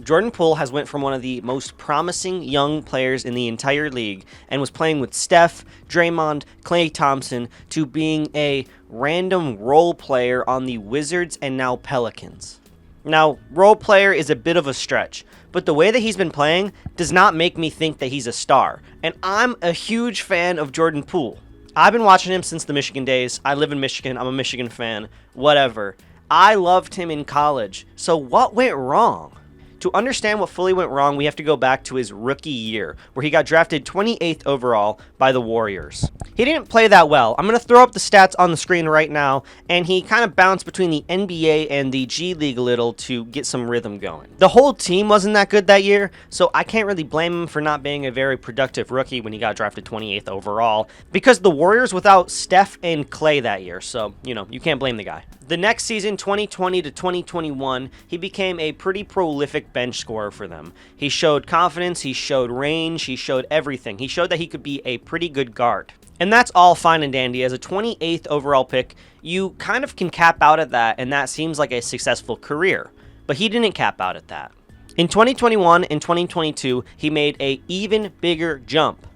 Jordan Poole has went from one of the most promising young players in the entire league and was playing with Steph, Draymond, Klay Thompson to being a random role player on the Wizards and now Pelicans. Now, role player is a bit of a stretch, but the way that he's been playing does not make me think that he's a star, and I'm a huge fan of Jordan Poole. I've been watching him since the Michigan days. I live in Michigan. I'm a Michigan fan. Whatever. I loved him in college. So what went wrong? To understand what fully went wrong, we have to go back to his rookie year, where he got drafted 28th overall by the Warriors. He didn't play that well. I'm going to throw up the stats on the screen right now, and he kind of bounced between the NBA and the G League a little to get some rhythm going. The whole team wasn't that good that year, so I can't really blame him for not being a very productive rookie when he got drafted 28th overall, because the Warriors without Steph and Klay that year, so, you can't blame the guy. The next season, 2020 to 2021, he became a pretty prolific bench scorer for them. He showed confidence, he showed range, he showed everything. He showed that he could be a pretty good guard. And that's all fine and dandy. As a 28th overall pick, you kind of can cap out at that, and that seems like a successful career. But he didn't cap out at that. In 2021 and 2022, he made an even bigger jump.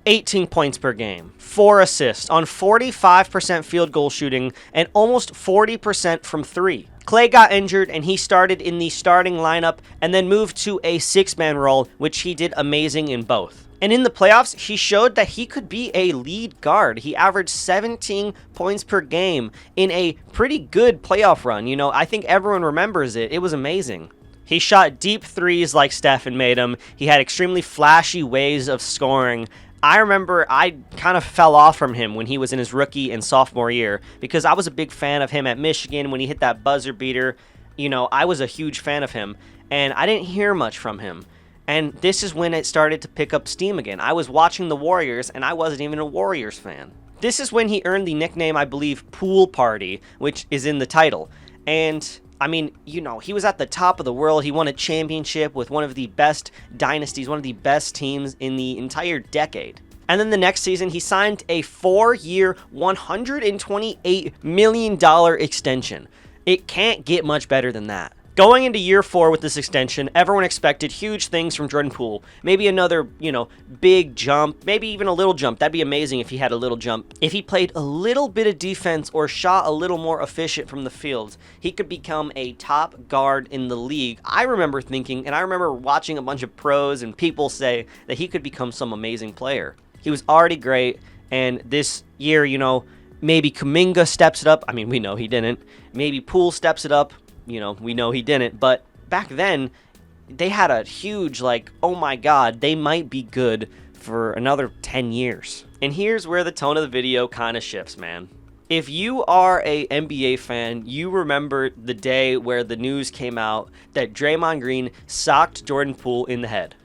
18 points per game, 4 assists on 45% field goal shooting, and almost 40% from 3. Klay got injured, and he started in the starting lineup and then moved to a 6-man role, which he did amazing in both. And in the playoffs, he showed that he could be a lead guard. He averaged 17 points per game in a pretty good playoff run. I think everyone remembers it. It was amazing. He shot deep threes like Steph and made them. He had extremely flashy ways of scoring. I remember I kind of fell off from him when he was in his rookie and sophomore year because I was a big fan of him at Michigan when he hit that buzzer beater. I was a huge fan of him, and I didn't hear much from him. And this is when it started to pick up steam again. I was watching the Warriors, and I wasn't even a Warriors fan. This is when he earned the nickname, I believe, Pool Party, which is in the title. And he was at the top of the world. He won a championship with one of the best dynasties, one of the best teams in the entire decade. And then the next season, he signed a 4-year, $128 million extension. It can't get much better than that. Going into year 4 with this extension, everyone expected huge things from Jordan Poole. Maybe another, big jump, maybe even a little jump. That'd be amazing if he had a little jump. If he played a little bit of defense or shot a little more efficient from the field, he could become a top guard in the league. I remember thinking, and I remember watching a bunch of pros and people say that he could become some amazing player. He was already great, and this year, maybe Kuminga steps it up. We know he didn't. Maybe Poole steps it up. We know he didn't, but back then, they had a huge, oh my god, they might be good for another 10 years. And here's where the tone of the video kind of shifts, man. If you are a NBA fan, you remember the day where the news came out that Draymond Green socked Jordan Poole in the head.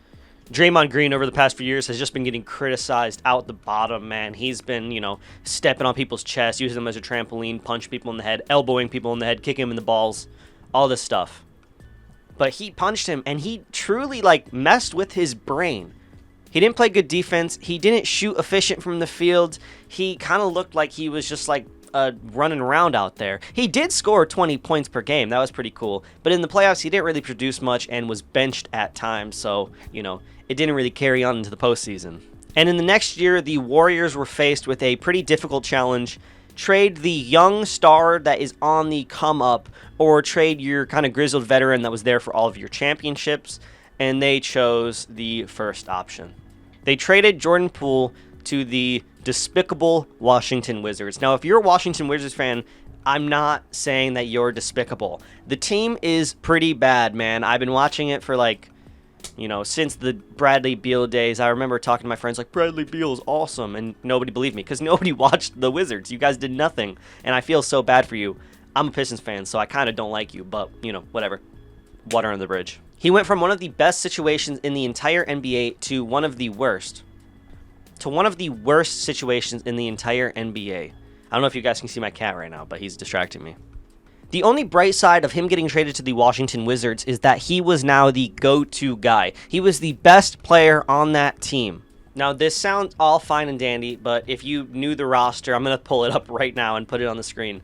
Draymond Green over the past few years has just been getting criticized out the bottom, man. He's been, stepping on people's chests, using them as a trampoline, punch people in the head, elbowing people in the head, kicking them in the balls. All this stuff. But he punched him, and he truly, messed with his brain. He didn't play good defense. He didn't shoot efficient from the field. He kind of looked like he was just, running around out there. He did score 20 points per game. That was pretty cool. But in the playoffs, he didn't really produce much and was benched at times. So, it didn't really carry on into the postseason. And in the next year, the Warriors were faced with a pretty difficult challenge. Trade the young star that is on the come up, or trade your kind of grizzled veteran that was there for all of your championships, and they chose the first option. They traded Jordan Poole to the despicable Washington Wizards. Now, if you're a Washington Wizards fan, I'm not saying that you're despicable. The team is pretty bad, man. I've been watching it for since the Bradley Beal days. I remember talking to my friends Bradley Beal is awesome, and nobody believed me because nobody watched the Wizards. You guys did nothing, and I feel so bad for you. I'm a Pistons fan, so I kind of don't like you, but, whatever. Water under the bridge. He went from one of the best situations in the entire NBA to one of the worst. To one of the worst situations in the entire NBA. I don't know if you guys can see my cat right now, but he's distracting me. The only bright side of him getting traded to the Washington Wizards is that he was now the go-to guy. He was the best player on that team. Now, this sounds all fine and dandy, but if you knew the roster, I'm going to pull it up right now and put it on the screen.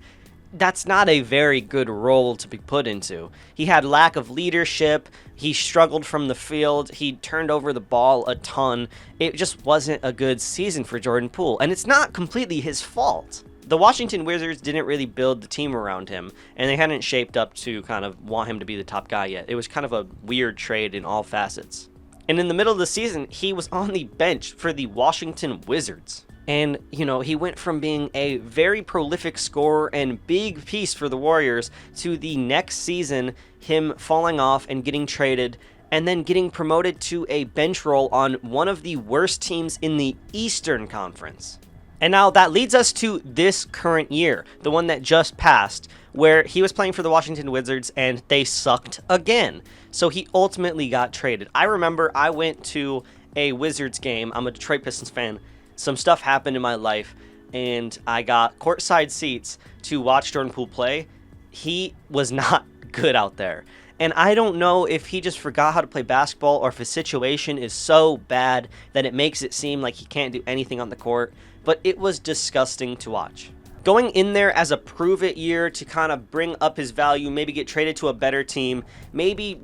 that's not a very good role to be put into. He had lack of leadership. He struggled from the field. He turned over the ball a ton. It just wasn't a good season for Jordan Poole, and it's not completely his fault. The Washington Wizards didn't really build the team around him, and they hadn't shaped up to kind of want him to be the top guy yet. It was kind of a weird trade in all facets. And in the middle of the season, he was on the bench for the Washington Wizards. And, he went from being a very prolific scorer and big piece for the Warriors to the next season, him falling off and getting traded, and then getting promoted to a bench role on one of the worst teams in the Eastern Conference. And now that leads us to this current year, the one that just passed, where he was playing for the Washington Wizards and they sucked again. So he ultimately got traded. I remember I went to a Wizards game. I'm a Detroit Pistons fan. Some stuff happened in my life, and I got courtside seats to watch Jordan Poole play. He was not good out there. And I don't know if he just forgot how to play basketball or if his situation is so bad that it makes it seem like he can't do anything on the court, but it was disgusting to watch. Going in there as a prove-it year to kind of bring up his value, maybe get traded to a better team, maybe,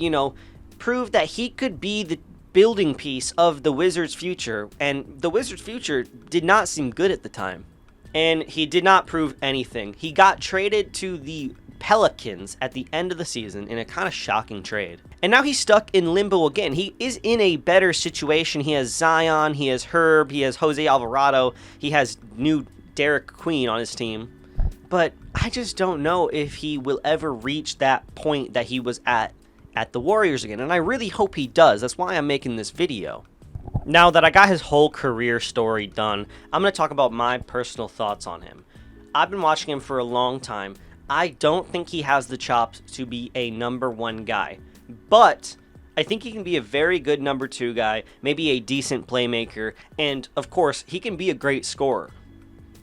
prove that he could be the building piece of the Wizards' future, and the Wizards' future did not seem good at the time. And he did not prove anything. He got traded to the Pelicans at the end of the season in a kind of shocking trade. And now he's stuck in limbo again. He is in a better situation. He has Zion, he has Herb, he has Jose Alvarado, he has new Derek Queen on his team. But I just don't know if he will ever reach that point that he was at the Warriors again, and I really hope he does. That's why I'm making this video. Now that I got his whole career story done, I'm going to talk about my personal thoughts on him. I've been watching him for a long time. I don't think he has the chops to be a number one guy, but I think he can be a very good number two guy, maybe a decent playmaker, and of course, he can be a great scorer.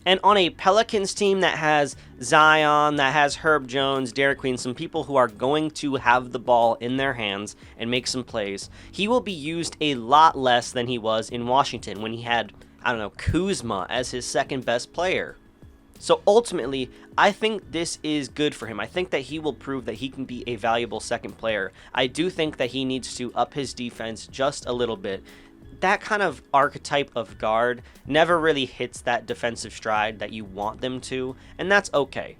And on a Pelicans team that has Zion, that has Herb Jones, Derek Queen, some people who are going to have the ball in their hands and make some plays, he will be used a lot less than he was in Washington when he had, Kuzma as his second best player. So ultimately, I think this is good for him. I think that he will prove that he can be a valuable second player. I do think that he needs to up his defense just a little bit. That kind of archetype of guard never really hits that defensive stride that you want them to, and that's okay.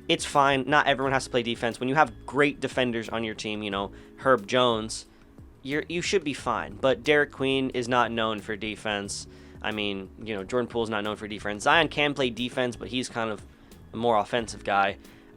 It's fine. Not everyone has to play defense. When you have great defenders on your team, Herb Jones, you should be fine. But Derek Queen is not known for defense. Jordan Poole is not known for defense. Zion can play defense, but he's kind of a more offensive guy.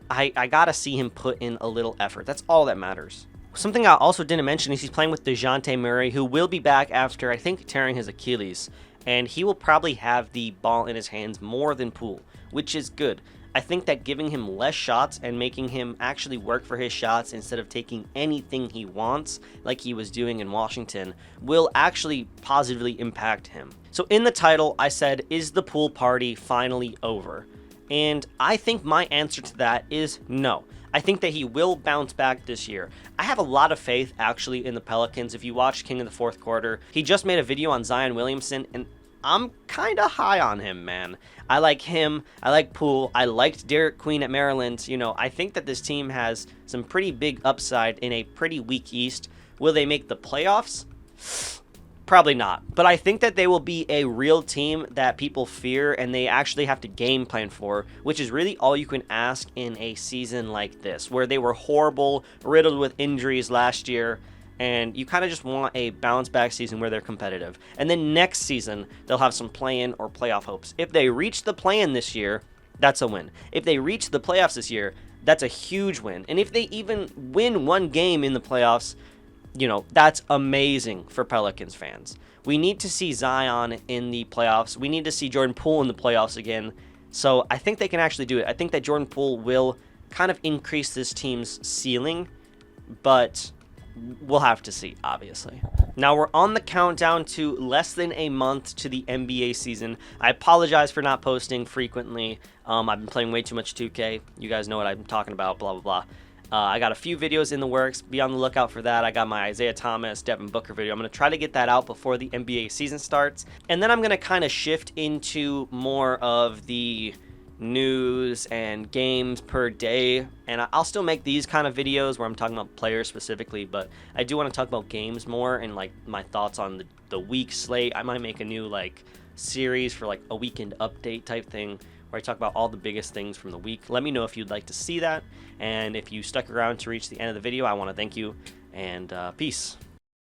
I gotta see him put in a little effort. That's all that matters. Something I also didn't mention is he's playing with DeJounte Murray, who will be back after, I think, tearing his Achilles. And he will probably have the ball in his hands more than Poole, which is good. I think that giving him less shots and making him actually work for his shots instead of taking anything he wants, like he was doing in Washington, will actually positively impact him. So in the title, I said, is the Poole party finally over? And I think my answer to that is no. I think that he will bounce back this year. I have a lot of faith, actually, in the Pelicans. If you watch King of the Fourth Quarter, he just made a video on Zion Williamson, and I'm kind of high on him, man. I like him. I like Poole. I liked Derek Queen at Maryland. I think that this team has some pretty big upside in a pretty weak East. Will they make the playoffs? Probably not. But I think that they will be a real team that people fear and they actually have to game plan for, which is really all you can ask in a season like this, where they were horrible, riddled with injuries last year, and you kind of just want a bounce back season where they're competitive. And then next season, they'll have some play-in or playoff hopes. If they reach the play-in this year, that's a win. If they reach the playoffs this year, that's a huge win. And if they even win one game in the playoffs, that's amazing for Pelicans fans. We need to see Zion in the playoffs. We need to see Jordan Poole in the playoffs again. So I think they can actually do it. I think that Jordan Poole will kind of increase this team's ceiling, but we'll have to see, obviously. Now we're on the countdown to less than a month to the NBA season. I apologize for not posting frequently. I've been playing way too much 2K. You guys know what I'm talking about, blah, blah, blah. I got a few videos in the works. Be on the lookout for that. I got my Isaiah Thomas, Devin Booker video. I'm going to try to get that out before the NBA season starts. And then I'm going to kind of shift into more of the, news and games per day, and I'll still make these kind of videos where I'm talking about players specifically, but I do want to talk about games more and like my thoughts on the week slate. I might make a new like series for like a weekend update type thing where I talk about all the biggest things from the week. Let me know if you'd like to see that, and if you stuck around to reach the end of the video, I want to thank you, and peace.